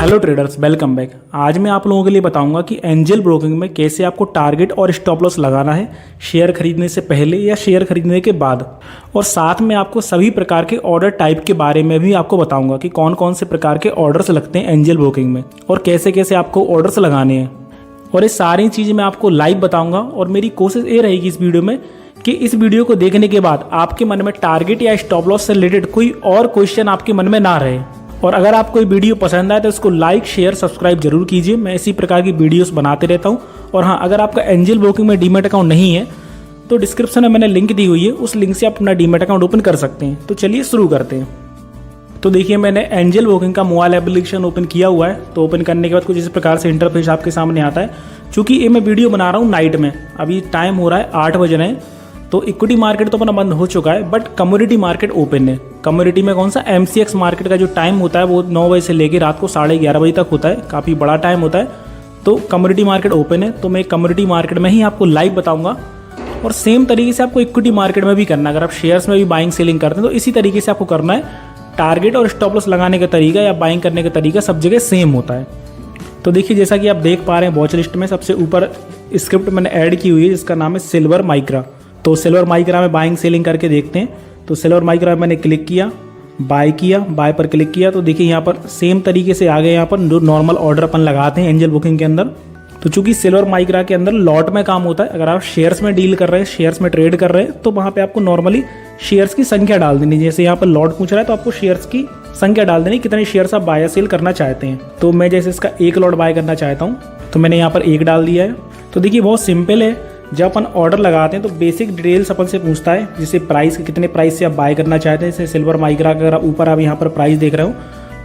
Hello traders, welcome back. आज मैं आप लोगों के लिए बताऊंगा कि एंजल ब्रोकिंग में कैसे आपको टारगेट और स्टॉप लॉस लगाना है शेयर खरीदने से पहले या शेयर खरीदने के बाद। और साथ में आपको सभी प्रकार के ऑर्डर टाइप के बारे में भी आपको बताऊंगा कि कौन कौन से प्रकार के ऑर्डर्स लगते हैं एंजल ब्रोकिंग में और कैसे कैसे आपको ऑर्डर्स लगाने हैं। और ये सारी चीज़ मैं आपको लाइव बताऊँगा। और मेरी कोशिश ये रहेगी इस वीडियो में कि इस वीडियो को देखने के बाद आपके मन में टारगेट या स्टॉप लॉस से रिलेटेड कोई और क्वेश्चन आपके मन में ना रहे। और अगर आपको ये वीडियो पसंद आए तो इसको लाइक शेयर सब्सक्राइब जरूर कीजिए। मैं इसी प्रकार की वीडियोस बनाते रहता हूँ। और हाँ, अगर आपका एंजल ब्रोकिंग में डीमैट अकाउंट नहीं है तो डिस्क्रिप्शन में मैंने लिंक दी हुई है, उस लिंक से आप अपना डीमैट अकाउंट ओपन कर सकते हैं। तो चलिए शुरू करते हैं। तो देखिए, मैंने एंजल ब्रोकिंग का मोबाइल एप्लीकेशन ओपन किया हुआ है। तो ओपन करने के बाद कुछ इस प्रकार से इंटरफेस आपके सामने आता है। चूँकि ये मैं वीडियो बना रहा हूँ नाइट में, अभी टाइम हो रहा है 8 बज रहे हैं। तो इक्विटी मार्केट तो अपना बंद हो चुका है, बट कम्युनिटी मार्केट ओपन है। कम्युनिटी में कौन सा MCX मार्केट का जो टाइम होता है वो 9 बजे से लेकर रात को 11:30 बजे तक होता है। काफ़ी बड़ा टाइम होता है। तो कम्युनिटी मार्केट ओपन है, तो मैं कम्युनिटी मार्केट में ही आपको लाइव बताऊंगा। और सेम तरीके से आपको इक्विटी मार्केट में भी करना है। अगर आप शेयर्स में भी बाइंग सेलिंग करते हैं तो इसी तरीके से आपको करना है। टारगेट और स्टॉप लॉस लगाने का तरीका या बाइंग करने का तरीका सब जगह सेम होता है। तो देखिए, जैसा कि आप देख पा रहे हैं वॉच लिस्ट में सबसे ऊपर स्क्रिप्ट मैंने ऐड की हुई है जिसका नाम है सिल्वर माइक्रा। तो सिल्वर माइक्रा में बाइंग सेलिंग करके देखते हैं। तो सिल्वर माइक्रा में मैंने क्लिक किया, बाय किया, बाय पर क्लिक किया। तो देखिए यहाँ पर सेम तरीके से आ गए। यहाँ पर जो नॉर्मल ऑर्डर अपन लगाते हैं एंजल बुकिंग के अंदर। तो चूंकि सिल्वर माइक्रा के अंदर लॉट में काम होता है, अगर आप शेयर्स में डील कर रहे हैं, शेयर्स में ट्रेड कर रहे हैं, तो वहाँ पे आपको नॉर्मली शेयर्स की संख्या डाल देनी। जैसे यहाँ पर लॉट पूछ रहा है तो आपको शेयर्स की संख्या डाल देनी, कितने शेयर्स आप बाय या सेल करना चाहते हैं। तो मैं जैसे इसका 1 लॉट बाय करना चाहता हूँ तो मैंने यहाँ पर 1 डाल दिया है। तो देखिए बहुत सिंपल है। जब अपन ऑर्डर लगाते हैं तो बेसिक डिटेल्स अपन से पूछता है, जैसे प्राइस, कितने प्राइस से आप बाय करना चाहते हैं। जैसे सिल्वर माइक्रा का अगर ऊपर आप यहाँ पर प्राइस देख रहे हो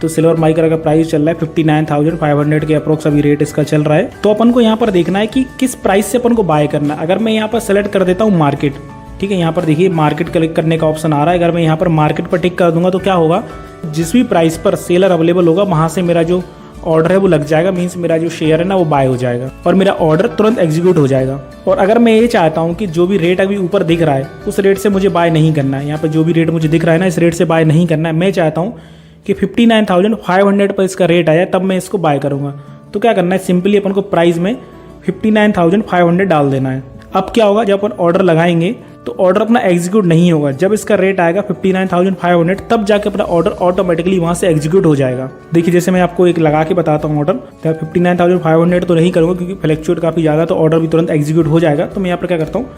तो सिल्वर माइक्रा का प्राइस चल रहा है 59,500 के अप्रोक्स अभी रेट इसका चल रहा है। तो अपन को यहाँ पर देखना है कि किस प्राइस से अपन को बाय करना है। अगर मैं यहाँ पर सेलेक्ट कर देता हूँ मार्केट, ठीक है, यहाँ पर देखिए मार्केट क्लिक करने का ऑप्शन आ रहा है। अगर मैं यहाँ पर मार्केट पर टिक कर दूंगा तो क्या होगा, जिस भी प्राइस पर सेलर अवेलेबल होगा वहाँ से मेरा जो ऑर्डर है वो लग जाएगा। मीन्स मेरा जो शेयर है ना वो बाय हो जाएगा और मेरा ऑर्डर तुरंत एग्जीक्यूट हो जाएगा। और अगर मैं ये चाहता हूँ कि जो भी रेट अभी ऊपर दिख रहा है उस रेट से मुझे बाय नहीं करना है, यहाँ पर जो भी रेट मुझे दिख रहा है ना इस रेट से बाय नहीं करना है, मैं चाहता हूँ कि 59,500 पर इसका रेट आया तब मैं इसको बाय करूँगा। तो क्या करना है, सिंपली अपन को प्राइस में 59,500 डाल देना है। अब क्या होगा, जब अपन ऑर्डर लगाएंगे तो ऑर्डर अपना एग्जीक्यूट नहीं होगा। जब इसका रेट आएगा 59,500 तब जाके अपना ऑर्डर ऑटोमेटिकली वहाँ से एग्जीक्यूट हो जाएगा। देखिए, जैसे मैं आपको एक लगा के बताता हूँ ऑर्डर, तो 59,500 तो नहीं करूँगा क्योंकि फ्लैक्चुएट काफ़ी ज़्यादा, तो ऑर्डर भी तुरंत एग्जीक्यूट हो जाएगा। तो मैं यहाँ पर क्या करता हूँ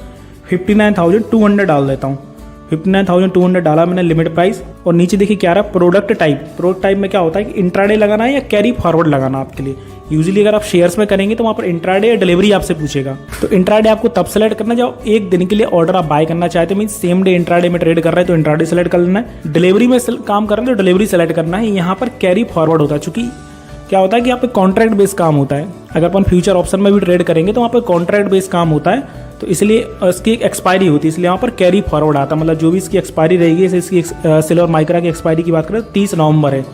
59,200 डाल देता हूँ। 59,200 डाला मैंने लिमिट प्राइस। और नीचे देखिए क्या रहा, प्रोडक्ट टाइप। प्रोडक्ट टाइप में क्या होता है कि इंट्राडे लगाना है या कैरी फॉरवर्ड लगाना आपके लिए। यूजुअली अगर आप शेयर्स में करेंगे तो वहाँ पर इंट्राडे या डिलीवरी आपसे पूछेगा। तो इंट्राडे आपको तब सेलेक्ट करना जब एक दिन के लिए ऑर्डर आप बाय करना चाहते हैं। मीन सेम डे इंट्राडे में ट्रेड कर रहे हैं तो इंट्राडे सेलेक्ट कर लेना है। डिलीवरी में काम कर रहे हैं तो डिलीवरी सेलेक्ट करना है। यहाँ पर कैरी फॉरवर्ड होता है, चूंकि क्या होता है कि यहाँ पे कॉन्ट्रैक्ट बेस्ड काम होता है। अगर अपन फ्यूचर ऑप्शन में भी ट्रेड करेंगे तो वहाँ पर कॉन्ट्रैक्ट बेस्ड काम होता है, तो इसलिए इसकी एक एक्सपायरी होती है, इसलिए यहाँ पर कैरी फॉरवर्ड आता है। मतलब जो भी इसकी एक्सपायरी रहेगी, जैसे इसकी सिल्वर माइक्रा की एक्सपायरी की बात करें 30 नवंबर है,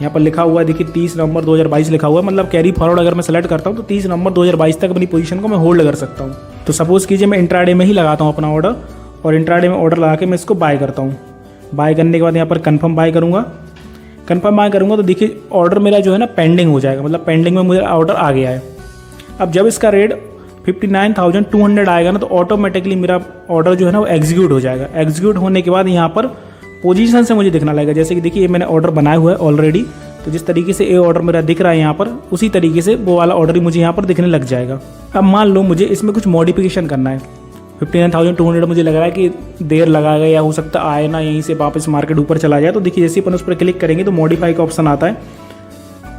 यहाँ पर लिखा हुआ है देखिए 30 नवंबर 2022 लिखा हुआ है। मतलब कैरी फॉरवर्ड अगर मैं सेलेक्ट करता हूँ तो 30 नवंबर 2022 तक अपनी पोजीशन को मैं होल्ड कर सकता हूँ। तो सपोज कीजिए मैं इंट्राडे में ही लगाता हूँ अपना ऑर्डर, और इंट्राडे में ऑर्डर लगा के मैं इसको बाय करता हूँ। बाय करने के बाद यहाँ पर कन्फर्म बाय करूँगा। कन्फर्म बाय करूँगा तो देखिए ऑर्डर मेरा जो है ना पेंडिंग हो जाएगा, मतलब पेंडिंग में मुझे ऑर्डर आ गया है। अब जब इसका रेट 59,200 आएगा ना तो ऑटोमेटिकली मेरा ऑर्डर जो है ना वो एग्जीक्यूट हो जाएगा। एग्जीक्यूट होने के बाद यहाँ पर पोजीशन से मुझे दिखना लगेगा। जैसे कि देखिए ये मैंने ऑर्डर बनाया हुआ है ऑलरेडी, तो जिस तरीके से ये ऑर्डर मेरा दिख रहा है यहाँ पर, उसी तरीके से वो वाला ऑर्डर ही मुझे यहाँ पर दिखने लग जाएगा। अब मान लो मुझे इसमें कुछ मॉडिफिकेशन करना है। 59,200 मुझे लग रहा है कि देर लगाएगा या हो सकता आए ना यहीं से वापस मार्केट ऊपर चला जाए। तो देखिए जैसे अपन उस पर क्लिक करेंगे तो मॉडिफाई का ऑप्शन आता है।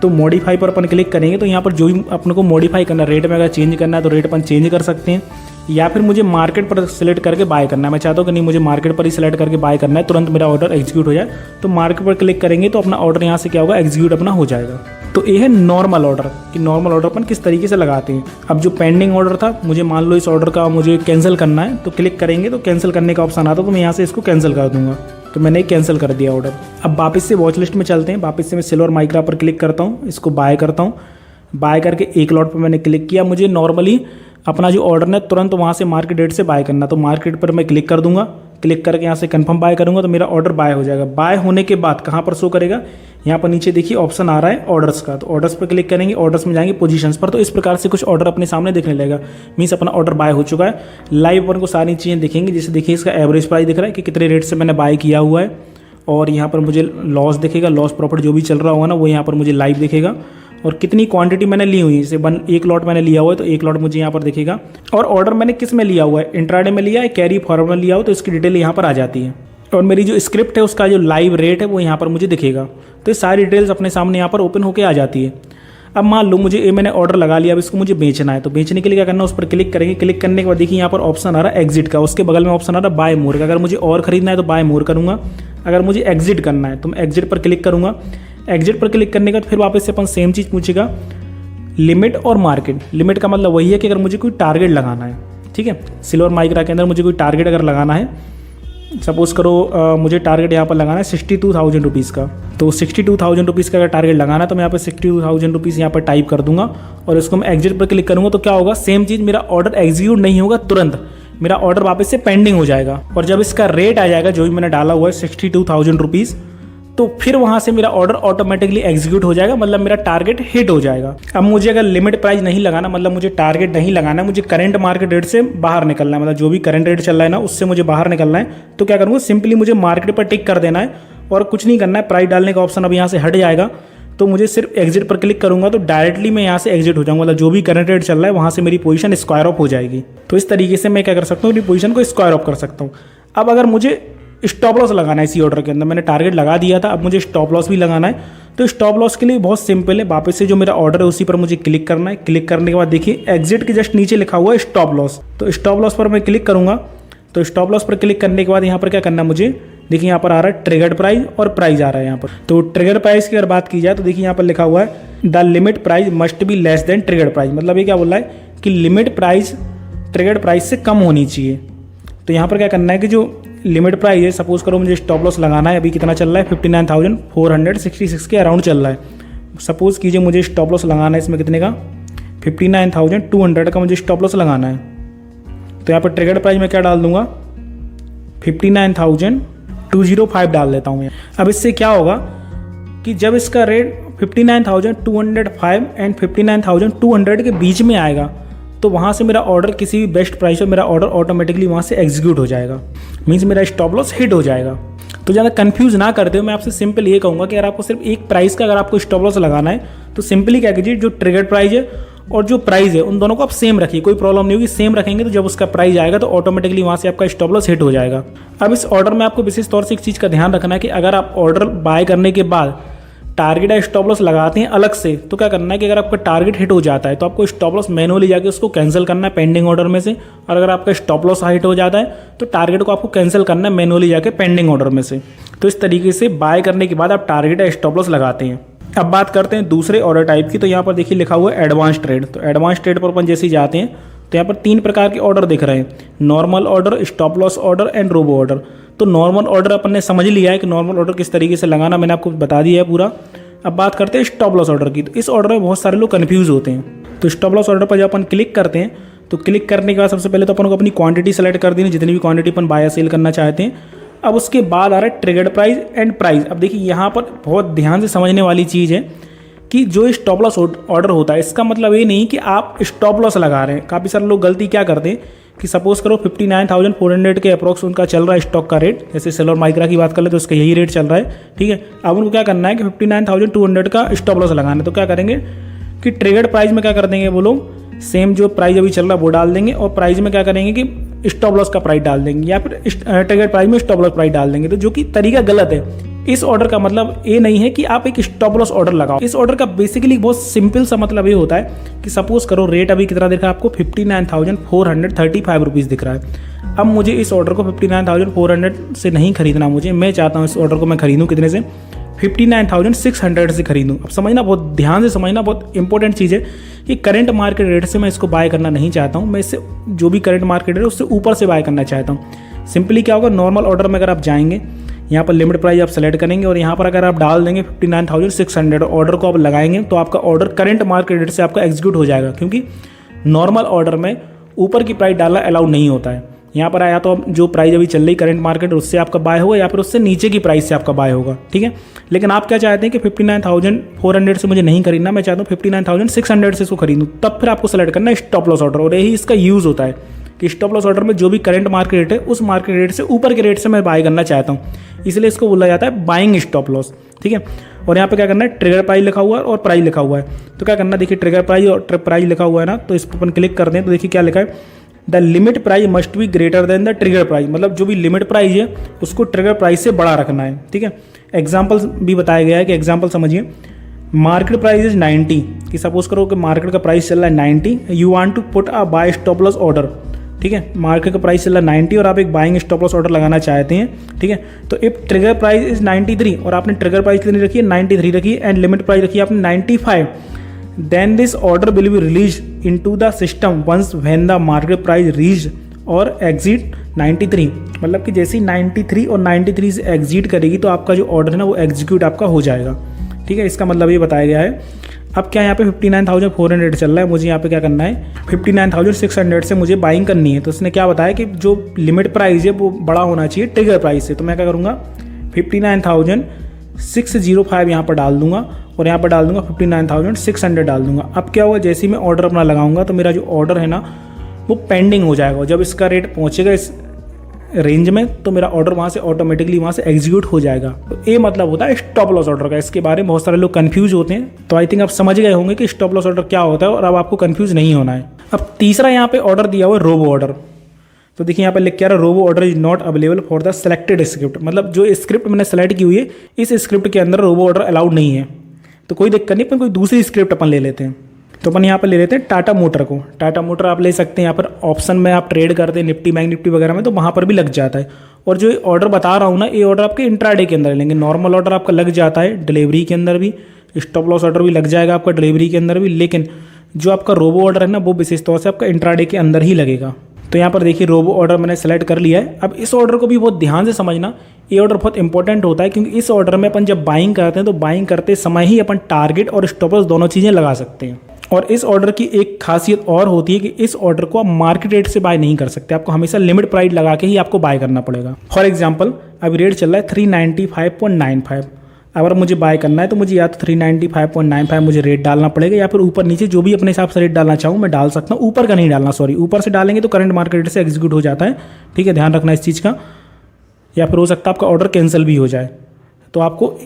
तो मॉडिफाई पर अपन क्लिक करेंगे तो यहाँ पर जो भी अपन को मॉडिफाई करना है, रेट में अगर चेंज करना है तो रेट अपन चेंज कर सकते हैं, या फिर मुझे मार्केट पर सिलेक्ट करके बाय करना है। मैं चाहता हूँ कि नहीं, मुझे मार्केट पर ही सिलेक्ट करके बाय करना है, तुरंत मेरा ऑर्डर एग्जीक्यूट हो जाए। तो मार्केट पर क्लिक करेंगे तो अपना ऑर्डर यहाँ से क्या होगा, एग्जीक्यूट अपना हो जाएगा। तो ये है नॉर्मल ऑर्डर कि नॉर्मल ऑर्डर अपन किस तरीके से लगाते हैं। अब जो पेंडिंग ऑर्डर था, मुझे मान लो इस ऑर्डर का मुझे कैंसिल करना है, तो क्लिक करेंगे तो कैंसिल करने का ऑप्शन आता है। तो मैं यहाँ से इसको कैंसिल कर दूंगा। तो मैंने कैंसिल कर दिया ऑर्डर। अब वापस से वॉच लिस्ट में चलते हैं। वापस से मैं सिल्वर माइक्रा पर क्लिक करता हूँ, इसको बाय करता हूँ। बाय करके 1 लॉट पर मैंने क्लिक किया। मुझे नॉर्मली अपना जो ऑर्डर है तुरंत वहाँ से मार्केट रेट से बाय करना, तो मार्केट पर मैं क्लिक कर दूंगा। क्लिक करके यहाँ से कंफर्म बाय करूँगा तो मेरा ऑर्डर बाय हो जाएगा। बाय होने के बाद कहाँ पर शो करेगा, यहाँ पर नीचे देखिए ऑप्शन आ रहा है ऑर्डर्स का, तो ऑर्डर्स पर क्लिक करेंगे, ऑर्डर्स में जाएंगे पोजीशंस पर, तो इस प्रकार से कुछ ऑर्डर अपने सामने दिखने लगेगा। मीन्स अपना ऑर्डर बाय हो चुका है। लाइव अपन को सारी चीज़ें दिखेंगी, जैसे देखिए इसका एवरेज प्राइस दिख रहा है कि कितने रेट से मैंने बाय किया हुआ है, और यहाँ पर मुझे लॉस दिखेगा, लॉस प्रॉफिट जो भी चल रहा होगा ना वो यहाँ पर मुझे लाइव दिखेगा, और कितनी क्वांटिटी मैंने ली हुई है, जैसे एक लॉट मैंने लिया हुआ है तो एक लॉट मुझे यहाँ पर दिखेगा, और ऑर्डर मैंने किस में लिया हुआ है, इंट्राडे में लिया है, कैरी फॉरवर्ड में लिया हो, तो इसकी डिटेल यहाँ पर आ जाती है, और मेरी जो स्क्रिप्ट है उसका जो लाइव रेट है वो यहाँ पर मुझे दिखेगा। तो ये सारी डिटेल्स अपने सामने यहाँ पर ओपन होकर आ जाती है। अब मान लो मुझे मैंने ऑर्डर लगा लिया, अब इसको मुझे बेचना है, तो बेचने के लिए क्या करना है, उस पर क्लिक करेंगे। क्लिक करने के बाद देखिए यहाँ पर ऑप्शन आ रहा है एग्जिट का, उसके बगल में ऑप्शन आ रहा है बाय मोर का। अगर मुझे और खरीदना है तो बाय मोर करूँगा, अगर मुझे एग्जिट करना है तो मैं एग्जिट पर क्लिक करूँगा। एग्जिट पर क्लिक करने के बाद फिर वापस से अपन सेम चीज़ पूछेगा, लिमिट और मार्केट। लिमिट का मतलब वही है कि अगर मुझे कोई टारगेट लगाना है, ठीक है, सिल्वर माइक्रा के अंदर मुझे कोई टारगेट अगर लगाना है, सपोज करो मुझे टारगेट यहाँ पर लगाना है 62,000 रुपीज़ का, तो 62,000 रुपीज़ का अगर टारगेट लगाना है तो मैं यहाँ पर 62,000 रुपीज़ यहाँ पर टाइप कर दूंगा, और इसको मैं एग्जिट पर क्लिक करूँगा। तो क्या होगा, सेम चीज़, मेरा ऑर्डर एग्जीक्यूट नहीं होगा, तुरंत मेरा ऑर्डर वापस से पेंडिंग हो जाएगा, और जब इसका रेट आ जाएगा जो भी मैंने डाला हुआ है 62,000 रुपीज़, तो फिर वहाँ से मेरा ऑर्डर ऑटोमेटिकली एग्जीक्यूट हो जाएगा, मतलब मेरा टारगेट हिट हो जाएगा। अब मुझे अगर लिमिट प्राइस नहीं लगाना, मतलब मुझे टारगेट नहीं लगाना है, मुझे करंट मार्केट रेट से बाहर निकलना है, मतलब जो भी करंट रेट चल रहा है ना उससे मुझे बाहर निकलना है, तो क्या करूँगा, सिंपली मुझे मार्केट पर टिक कर देना है और कुछ नहीं करना है। प्राइस डालने का ऑप्शन अब यहाँ से हट जाएगा, तो मुझे सिर्फ एग्जिट पर क्लिक करूँगा तो डायरेक्टली मैं यहाँ से एग्जिट हो जाऊँगा, मतलब जो भी करंट रेट चल रहा है वहाँ से मेरी पोजीशन स्क्वायर ऑफ हो जाएगी। तो इस तरीके से मैं क्या कर सकता हूँ, अपनी पोजीशन को स्क्वायर ऑफ कर सकता हूँ। अब अगर मुझे स्टॉप लॉस लगाना है, इसी ऑर्डर के अंदर मैंने टारगेट लगा दिया था, अब मुझे स्टॉप लॉस भी लगाना है, तो स्टॉप लॉस के लिए बहुत सिंपल है, वापस से जो मेरा ऑर्डर है उसी पर मुझे क्लिक करना है। क्लिक करने के बाद देखिए एग्जिट के जस्ट नीचे लिखा हुआ है स्टॉप लॉस, तो स्टॉप लॉस पर मैं क्लिक करूँगा। तो स्टॉप लॉस पर क्लिक करने के बाद यहाँ पर क्या करना है मुझे, देखिए यहाँ पर आ रहा है ट्रिगर्ड प्राइस और प्राइस आ रहा है यहाँ पर। तो ट्रिगर प्राइस की अगर बात की जाए तो देखिए यहाँ पर लिखा हुआ है the limit price must be less than triggered price, मतलब ये क्या बोल रहा है कि लिमिट प्राइस ट्रिगर्ड प्राइस से कम होनी चाहिए। तो यहाँ पर क्या करना है कि जो लिमिट प्राइस है, सपोज करो मुझे स्टॉप लॉस लगाना है, अभी कितना चल रहा है 59,466 के अराउंड चल रहा है। सपोज कीजिए मुझे स्टॉप लॉस लगाना है इसमें कितने का, 59,200 का मुझे स्टॉप लॉस लगाना है। तो यहाँ पर ट्रिगर प्राइस में क्या डाल दूंगा, 59,205 डाल देता हूँ। अब इससे क्या होगा कि जब इसका रेट 59,205 एंड 59,200 के बीच में आएगा तो वहाँ से मेरा ऑर्डर किसी भी बेस्ट प्राइस पर मेरा ऑर्डर ऑटोमेटिकली वहाँ से एग्जीक्यूट हो जाएगा, मीन्स मेरा स्टॉप लॉस हिट हो जाएगा। तो ज़्यादा कंफ्यूज ना करते हो, मैं आपसे सिंपल ये कहूँगा कि अगर आपको सिर्फ एक प्राइस का अगर आपको स्टॉप लॉस लगाना है तो सिंपली क्या कीजिए, जो ट्रिगर प्राइस है और जो प्राइस है उन दोनों को आप सेम रखिए, कोई प्रॉब्लम नहीं होगी। सेम रखेंगे तो जब उसका प्राइस आएगा तो ऑटोमेटिकली वहाँ से आपका स्टॉप लॉस हिट हो जाएगा। अब इस ऑर्डर में आपको विशेष तौर से एक चीज़ का ध्यान रखना है कि अगर आप ऑर्डर बाय करने के बाद टारगेट या स्टॉप लॉस लगाते हैं अलग से, तो क्या करना है कि अगर आपका टारगेट हिट हो जाता है तो आपको स्टॉप लॉस मैनुअली जाके उसको कैंसिल करना है पेंडिंग ऑर्डर में से, और अगर आपका स्टॉप लॉस हिट हो जाता है तो टारगेट को आपको कैंसिल करना है मैनुअली जाके पेंडिंग ऑर्डर में से। तो इस तरीके से बाय करने के बाद आप टारगेट या स्टॉप लॉस लगाते हैं। अब बात करते हैं दूसरे ऑर्डर टाइप की, तो यहाँ पर देखिए लिखा हुआ है एडवांस ट्रेड। तो एडवांस ट्रेड पर अपन जैसे ही जाते हैं तो यहाँ पर 3 प्रकार के ऑर्डर दिख रहे हैं, normal order, stop loss order and robo order. तो नॉर्मल ऑर्डर अपन ने समझ लिया है कि नॉर्मल ऑर्डर किस तरीके से लगाना, मैंने आपको बता दिया है पूरा। अब बात करते हैं स्टॉप लॉस ऑर्डर की। तो इस ऑर्डर में बहुत सारे लोग कंफ्यूज होते हैं। तो स्टॉप लॉस ऑर्डर पर जब अपन क्लिक करते हैं तो क्लिक करने के बाद सबसे पहले तो अपन को अपनी क्वांटिटी सेलेक्ट कर देनी, जितनी भी क्वांटिटी अपन बाय या सेल करना चाहते हैं। अब उसके बाद आ रहा है ट्रिगर्ड प्राइस एंड प्राइस। अब देखिए यहाँ पर बहुत ध्यान से समझने वाली चीज़ है कि जो स्टॉप लॉस ऑर्डर होता है इसका मतलब ये नहीं कि आप स्टॉप लॉस लगा रहे हैं। काफ़ी सारे लोग गलती क्या करते हैं कि सपोज करो 59,400 के अप्रॉक्स उनका चल रहा है स्टॉक का रेट, जैसे सिल्वर माइक्रा की बात कर ले तो उसका यही रेट चल रहा है, ठीक है। अब उनको क्या करना है कि 59,200 का स्टॉप लॉस लगाना है, तो क्या करेंगे कि ट्रिगर्ड प्राइस में क्या कर देंगे वो लोग, सेम जो प्राइस अभी चल रहा है वो डाल देंगे, और प्राइस में क्या करेंगे कि स्टॉप लॉस का प्राइस डाल देंगे, या फिर ट्रिगर्ड प्राइस में स्टॉप लॉस प्राइस डाल देंगे, तो जो कि तरीका गलत है। इस ऑर्डर का मतलब ये नहीं है कि आप एक स्टॉप लॉस ऑर्डर लगाओ। इस ऑर्डर का बेसिकली बहुत सिंपल सा मतलब ये होता है कि सपोज करो रेट अभी कितना दिख रहा है आपको, 59,435 रुपीज़ दिख रहा है। अब मुझे इस ऑर्डर को 59,400 से नहीं खरीदना, मैं चाहता हूँ इस ऑर्डर को मैं खरीदूँ कितने से, 59,600 से खरीदूँ। अब समझना, बहुत ध्यान से समझना, बहुत इंपॉर्टेंट चीज़ है कि करंट मार्केट रेट से मैं इसको बाय करना नहीं चाहता हूँ, मैं इससे जो भी करंट मार्केट रेट है उससे ऊपर से बाय करना चाहता हूँ। सिंपली क्या होगा, नॉर्मल ऑर्डर में अगर आप जाएंगे, यहाँ पर लिमिट प्राइस आप सेलेक्ट करेंगे और यहाँ पर अगर आप डाल देंगे 59,600 ऑर्डर को आप लगाएंगे तो आपका ऑर्डर करंट मार्केट रेट से आपका एग्जीक्यूट हो जाएगा, क्योंकि नॉर्मल ऑर्डर में ऊपर की प्राइस डालना अलाउड नहीं होता है। यहाँ पर आया तो जो प्राइस अभी चल रही करंट मार्केट उससे आपका बाय होगा या फिर उससे नीचे की प्राइस से आपका बाय होगा, ठीक है। लेकिन आप क्या चाहते हैं कि 59,400 से मुझे नहीं खरीदना, मैं चाहता हूँ 59,600 से इसको खरीदूँ, तब फिर आपको सेलेक्ट करना है स्टॉप लॉस ऑर्डर। और यही इसका यूज़ होता है कि स्टॉप लॉस ऑर्डर में जो भी करंट मार्केट रेट है उस मार्केट रेट से ऊपर के रेट से मैं बाय करना चाहता हूँ, इसलिए इसको बोला जाता है बाइंग स्टॉप लॉस, ठीक है। और यहाँ पे क्या करना है, ट्रिगर प्राइस लिखा हुआ है और प्राइस लिखा हुआ है, तो क्या करना है, देखिए ट्रिगर प्राइस और प्राइस लिखा हुआ है ना, तो इस पर अपन क्लिक कर दें तो देखिए क्या लिखा है, the limit price must be greater than the trigger price, मतलब जो भी लिमिट प्राइस है उसको ट्रिगर प्राइस से बड़ा रखना है, ठीक है। एग्जाम्पल भी बताया गया है कि एग्जाम्पल समझिए, मार्केट प्राइस इज 90, कि सपोज करो कि मार्केट का प्राइस चल रहा है 90, you want to put a buy stop loss order, ठीक है। मार्केट का प्राइस चल रहा है 90 और आप एक बाइंग स्टॉप लॉस ऑर्डर लगाना चाहते हैं, ठीक है। तो इफ ट्रिगर प्राइस इज 93 और आपने ट्रिगर प्राइस कितनी रखी है, 93 रखी है, एंड लिमिट प्राइस रखी है आपने 95, then this order will be release into the system once when the market price reach और एग्जिट 93, मतलब कि जैसे ही 93 और 93 से एग्जिट करेगी तो आपका जो ऑर्डर है ना वो एग्जीक्यूट आपका हो जाएगा, ठीक है। इसका मतलब ये बताया गया है। अब क्या यहाँ पे 59,400 चल रहा है, मुझे यहाँ पे क्या करना है, 59,600 से मुझे बाइंग करनी है। तो उसने क्या बताया कि जो लिमिट प्राइस है वो बड़ा होना चाहिए ट्रिगर प्राइस से, तो मैं क्या करूँगा 59,605 यहाँ पर डाल दूंगा और यहाँ पर डाल दूंगा 59,600 डाल दूंगा। अब क्या होगा, जैसे ही मैं ऑर्डर अपना लगाऊंगा तो मेरा जो ऑर्डर है ना वो पेंडिंग हो जाएगा, जब इसका रेट पहुँचेगा इस रेंज में तो मेरा ऑर्डर वहाँ से ऑटोमेटिकली वहाँ से एग्जीक्यूट हो जाएगा। तो ये मतलब होता है स्टॉप लॉस ऑर्डर का। इसके बारे में बहुत सारे लोग कंफ्यूज होते हैं, तो आई थिंक आप समझ गए होंगे कि स्टॉप लॉस ऑर्डर क्या होता है और अब आपको कंफ्यूज नहीं होना है। अब तीसरा यहाँ पे ऑर्डर दिया हुआ है रोबो ऑर्डर, तो देखिए यहाँ पे लिख के आ रहा है robo order is not available for the selected script, मतलब जो स्क्रिप्ट मैंने सेलेक्ट की हुई है इस स्क्रिप्ट के अंदर रोबो ऑर्डर अलाउड नहीं है। तो कोई दिक्कत नहीं, अपन कोई दूसरी स्क्रिप्ट अपन ले लेते हैं। तो अपन यहाँ पर ले लेते हैं टाटा मोटर को। टाटा मोटर आप ले सकते हैं, यहाँ पर ऑप्शन में आप ट्रेड करते हैं निफ्टी बैंक निफ्टी वगैरह में, तो वहाँ पर भी लग जाता है। और जो ऑर्डर बता रहा हूँ ना, ये ऑर्डर आपके इंट्राडे के अंदर लेंगे, नॉर्मल ऑर्डर आपका लग जाता है डिलीवरी के अंदर भी, स्टॉप लॉस ऑर्डर भी लग जाएगा आपका डिलीवरी के अंदर भी, लेकिन जो आपका रोबो ऑर्डर है ना वो विशेष तौर से आपका इंट्राडे के अंदर ही लगेगा। तो यहाँ पर देखिए रोबो ऑर्डर मैंने सेलेक्ट कर लिया है। अब इस ऑर्डर को भी बहुत ध्यान से समझना, ये ऑर्डर बहुत इंपॉर्टेंट होता है, क्योंकि इस ऑर्डर में अपन जब बाइंग करते हैं तो बाइंग करते समय ही अपन टारगेट और स्टॉप लॉस दोनों चीज़ें लगा सकते हैं। और इस ऑर्डर की एक खासियत और होती है कि इस ऑर्डर को आप मार्केट रेट से बाय नहीं कर सकते, आपको हमेशा लिमिट प्राइस लगा के ही आपको बाय करना पड़ेगा। फॉर एग्जांपल अभी रेट चल रहा है 395.95, अगर मुझे बाय करना है तो मुझे या तो 395.95 मुझे रेट डालना पड़ेगा, या फिर ऊपर नीचे जो भी अपने हिसाब से रेट डालना चाहूँ मैं डाल सकता हूँ। ऊपर का नहीं डालना, सॉरी, ऊपर से डालेंगे तो करंट मार्केट रेट से एग्जीक्यूट हो जाता है, ठीक है, ध्यान रखना इस चीज़ का। या फिर हो सकता है आपका ऑर्डर कैंसिल भी हो जाए, तो आपको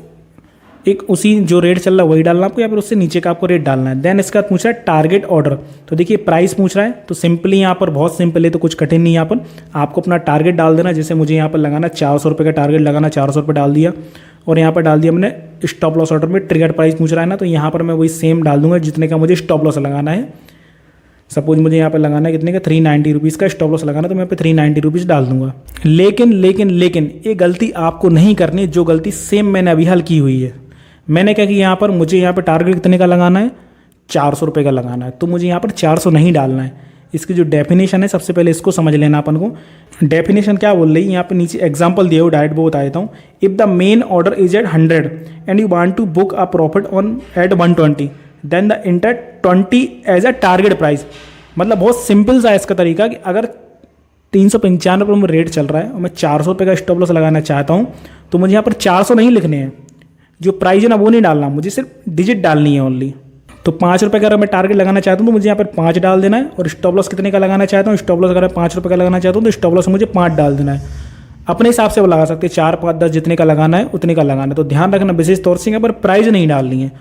एक उसी जो रेट चल रहा है वही डालना आपको, या फिर उससे नीचे का आपको रेट डालना है। देन इसका पूछ रहा है टारगेट ऑर्डर, तो देखिए प्राइस पूछ रहा है, तो सिंपली यहाँ पर बहुत सिंपल है, तो कुछ कठिन नहीं है। यहाँ पर आपको अपना टारगेट डाल देना, जैसे मुझे यहाँ पर लगाना 400 रुपये का टारगेट लगाना, 400 रुपये डाल दिया और यहाँ पर डाल दिया मैंने स्टॉप लॉस ऑर्डर में ट्रिगर प्राइस पूछ रहा है ना, तो यहाँ पर मैं वही सेम डाल दूंगा जितने का मुझे स्टॉप लॉस लगाना है। सपोज मुझे यहाँ पर लगाना है कितने का, 390 रुपीज़ का स्टॉप लॉस लगाना, तो मैं यहाँ पे 390 रुपीज़ डाल दूंगा। लेकिन ये गलती आपको नहीं करनी जो गलती सेम मैंने अभी हल की हुई है। मैंने क्या कि यहाँ पर मुझे यहाँ पर टारगेट कितने का लगाना है, 400 रुपये का लगाना है, तो मुझे यहाँ पर 400 नहीं डालना है। इसकी जो डेफिनेशन है सबसे पहले इसको समझ लेना अपन को। डेफिनेशन क्या बोल रही है, यहाँ पे नीचे एग्जांपल दिया हो, डायरेक्ट वो बता देता हूँ। If the main order is at 100 and you want to book a profit on at 120 then the inter 20 as a target price. मतलब बहुत सिंपल सा है इसका तरीका कि अगर 395 रुपये में रेट चल रहा है और मैं 400 रुपये का स्टॉप लॉस लगाना चाहता हूँ, तो मुझे यहाँ पर 400 नहीं लिखने हैं, जो प्राइस है ना वो नहीं डालना, मुझे सिर्फ डिजिट डालनी है ओनली। तो 5 रुपये का अगर मैं टारगेट लगाना चाहता हूँ तो मुझे यहाँ पर 5 डाल देना है, और स्टॉप लॉस कितने का लगाना चाहता हूँ, स्टॉप लॉस अगर 5 रुपये का लगाना चाहता हूँ तो स्टॉप लॉस मुझे 5 डाल देना है। अपने हिसाब से वो लगा सकते हैं, 4, 5, 10 जितने का लगाना है उतने का लगाना है। तो ध्यान रखना विशेष तौर से यहाँ पर प्राइस नहीं डालनी है।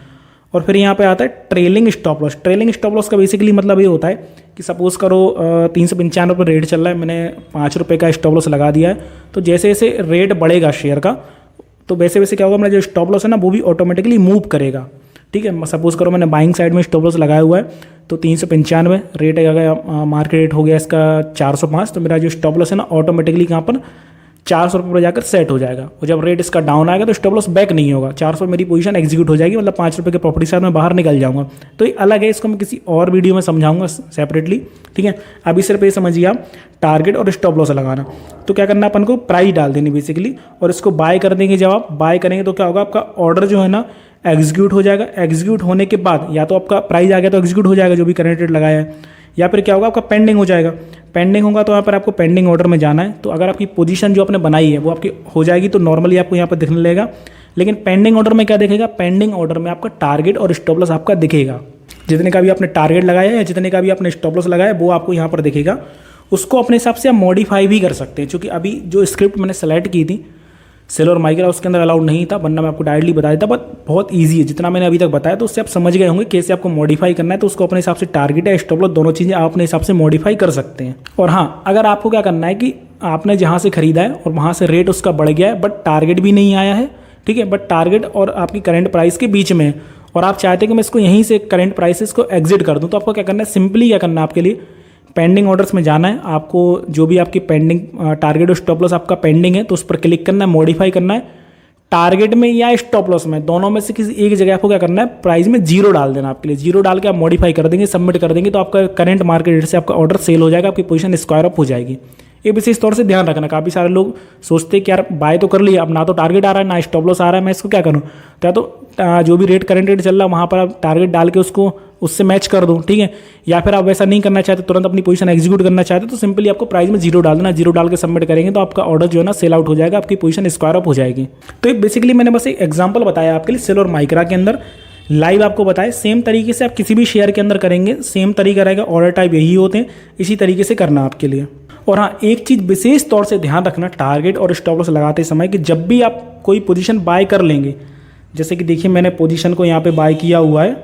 और फिर यहाँ पे आता है trailing stop loss. Trailing stop loss का बेसिकली मतलब ये होता है कि सपोज़ करो 395 रुपये रेट चल रहा है, मैंने 5 रुपये का स्टॉप लॉस लगा दिया है, तो जैसे जैसे रेट बढ़ेगा शेयर का तो वैसे वैसे क्या होगा, मेरा जो स्टॉप लॉस है ना वो भी ऑटोमेटिकली मूव करेगा। ठीक है, सपोज़ करो मैंने बाइंग साइड में स्टॉप लॉस लगाया हुआ है, तो 395 रेट है, अगर मार्केट रेट हो गया इसका 405, तो मेरा जो स्टॉप लॉस है ना ऑटोमेटिकली कहाँ पर 400 रुपये पर जाकर सेट हो जाएगा। और जब रेट इसका डाउन आएगा तो स्टॉप लॉस बैक नहीं होगा, 400 मेरी पोजीशन एग्जीक्यूट हो जाएगी, मतलब 5 रुपये के प्रॉफिट के साथ मैं बाहर निकल जाऊंगा। तो ये अलग है, इसको मैं किसी और वीडियो में समझाऊंगा सेपरेटली। ठीक है, अभी सिर्फ ये समझिए आप टारगेट और स्टॉप लॉस लगाना। तो क्या करना अपन को, प्राइस डाल देनी बेसिकली, और इसको बाय कर देंगे। जब आप बाय करेंगे तो क्या होगा, आपका ऑर्डर जो है ना एग्जीक्यूट हो जाएगा। एग्जीक्यूट होने के बाद या तो आपका प्राइस आ गया तो एग्जीक्यूट हो जाएगा जो भी करंट रेट लगाया है, या फिर क्या होगा आपका पेंडिंग हो जाएगा। पेंडिंग होगा तो यहाँ पर आपको पेंडिंग ऑर्डर में जाना है। तो अगर आपकी पोजीशन जो आपने बनाई है वो आपकी हो जाएगी तो नॉर्मली आपको यहाँ पर दिखने लगेगा। लेकिन पेंडिंग ऑर्डर में क्या दिखेगा, पेंडिंग ऑर्डर में आपका टारगेट और स्टॉप लॉस आपका दिखेगा। जितने का भी आपने टारगेट लगाया है या जितने का भी आपने स्टॉप लॉस लगाया है वो आपको यहाँ पर दिखेगा। उसको अपने हिसाब से आप मॉडिफाई भी कर सकते हैं, क्योंकि अभी जो स्क्रिप्ट मैंने सेलेक्ट की थी सेल और माइक्रा उसके अंदर अलाउड नहीं था, वरना मैं आपको डायरेक्टली बता देता। बट बहुत ईजी है, जितना मैंने अभी तक बताया तो उससे आप समझ गए होंगे कैसे आपको मॉडिफाई करना है। तो उसको अपने हिसाब से टारगेट है स्टॉप लॉस दोनों चीज़ें आप अपने हिसाब से मॉडिफाई कर सकते हैं। और हाँ, अगर आपको क्या करना है कि आपने जहाँ से खरीदा है और वहाँ से रेट उसका बढ़ गया है बट टारगेट भी नहीं आया है, ठीक है, बट टारगेट और आपकी करंट प्राइस के बीच में है और आप चाहते हैं कि मैं इसको यहीं से करंट प्राइसेस को एग्जिट कर दूँ, तो आपको क्या करना है, सिंपली क्या करना है, आपके लिए पेंडिंग ऑर्डर्स में जाना है। आपको जो भी आपकी पेंडिंग टारगेट और स्टॉप लॉस आपका पेंडिंग है तो उस पर क्लिक करना है, मॉडिफाई करना है। टारगेट में या स्टॉप लॉस में, दोनों में से किसी एक जगह आपको क्या करना है, प्राइस में 0 डाल देना। आपके लिए 0 डाल के आप मॉडिफाई कर देंगे, सबमिट कर देंगे तो आपका करंट मार्केट रेट से आपका ऑर्डर सेल हो जाएगा, आपकी पोजीशन स्क्वायर अप हो जाएगी। ये विशेष तौर से ध्यान रखना। काफ़ी सारे लोग सोचते हैं कि यार बाय तो कर लिया, अब ना तो टारगेट आ रहा है ना स्टॉप लॉस आ रहा है, मैं इसको क्या करूँ। तो जो भी रेट करंट रेट चल रहा है वहाँ पर आप टारगेट डाल के उसको उससे मैच कर दो, ठीक है। या फिर आप वैसा नहीं करना चाहते, तुरंत अपनी पोजीशन एग्जीक्यूट करना चाहते तो सिंपली आपको प्राइस में 0 डाल देना। 0 डाल के सबमिट करेंगे तो आपका ऑर्डर जो है ना सेल आउट हो जाएगा, आपकी पोजीशन स्क्वायर अप हो जाएगी। तो ये बेसिकली मैंने बस एक एग्जांपल बताया आपके लिए सेल और माइक्रा के अंदर, लाइव आपको बताए। सेम तरीके से आप किसी भी शेयर के अंदर करेंगे, सेम तरीका रहेगा, ऑर्डर टाइप यही होते हैं, इसी तरीके से करना आपके लिए। और हाँ, एक चीज़ विशेष तौर से ध्यान रखना टारगेट और स्टॉप लॉस लगाते समय कि जब भी आप कोई पोजीशन बाय कर लेंगे, जैसे कि देखिए मैंने पोजीशन को यहाँ पे बाय किया हुआ है,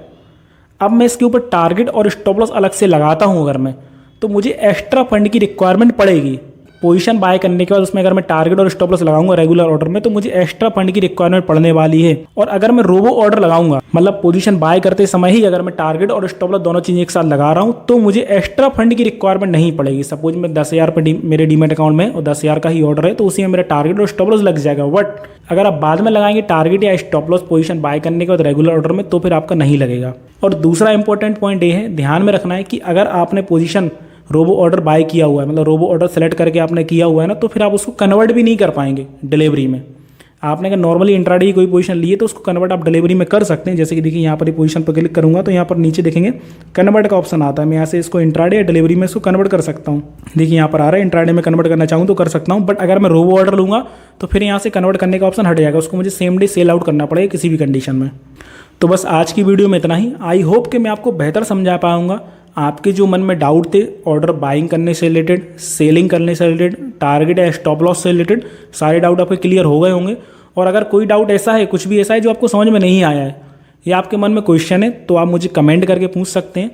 अब मैं इसके ऊपर टारगेट और स्टॉप लॉस अलग से लगाता हूँ अगर मैं, तो मुझे एक्स्ट्रा फंड की रिक्वायरमेंट पड़ेगी। पोजीशन बाय करने के बाद उसमें अगर मैं टारगेट और स्टॉप लॉस लगाऊंगा रेगुलर ऑर्डर में तो मुझे एक्स्ट्रा फंड की रिक्वायरमेंट पड़ने वाली है। और अगर मैं रोबो ऑर्डर लगाऊंगा, मतलब पोजीशन बाय करते समय ही अगर मैं टारगेट और स्टॉप लॉस दोनों चीज़ें एक साथ लगा रहा हूँ तो मुझे एक्स्ट्रा फंड की रिक्वायरमेंट नहीं पड़ेगी। सपोज मैं 10,000 रुपये मेरे डीमेट अकाउंट में और 10,000 का ही ऑर्डर है तो उसी में मेरा टारगेट और स्टॉप लॉस लग जाएगा। बट अगर आप बाद में लगाएंगे टारगेट या स्टॉप लॉस पोजीशन बाय करने के बाद रेगुलर ऑर्डर में तो फिर आपका नहीं लगेगा। और दूसरा इंपॉर्टेंट पॉइंट ये है, ध्यान में रखना है कि अगर आपने पोजीशन रोबो ऑर्डर बाय किया हुआ है, मतलब रोबो ऑर्डर सेलेक्ट करके आपने किया हुआ है ना, तो फिर आप उसको कन्वर्ट भी नहीं कर पाएंगे डिलीवरी में। आपने अगर नॉर्मली इंट्राडे की कोई पोजीशन ली है तो उसको कन्वर्ट आप डिलीवरी में कर सकते हैं। जैसे कि देखिए यहाँ पर पोजीशन पर क्लिक करूंगा तो यहाँ पर नीचे देखेंगे कन्वर्ट का ऑप्शन आता है। मैं यहाँ से इसको इंट्राडे या डिलीवरी में इसको कन्वर्ट कर सकता हूँ। देखिए यहाँ पर आ रहा है इंट्राडे में कन्वर्ट करना चाहूँ तो कर सकता हूँ। बट अगर मैं रोबो ऑर्डर लूँगा तो फिर यहाँ से कन्वर्ट करने का ऑप्शन हट जाएगा, उसको मुझे सेम डे सेल आउट करना पड़ेगा किसी भी कंडीशन में। तो बस आज की वीडियो में इतना ही। आई होप कि मैं आपको बेहतर समझा पाऊंगा। आपके जो मन में डाउट थे ऑर्डर बाइंग करने से रिलेटेड, सेलिंग करने से रिलेटेड, टारगेट या स्टॉप लॉस से रिलेटेड, सारे डाउट आपके क्लियर हो गए होंगे। और अगर कोई डाउट ऐसा है, कुछ भी ऐसा है जो आपको समझ में नहीं आया है या आपके मन में क्वेश्चन है तो आप मुझे कमेंट करके पूछ सकते हैं।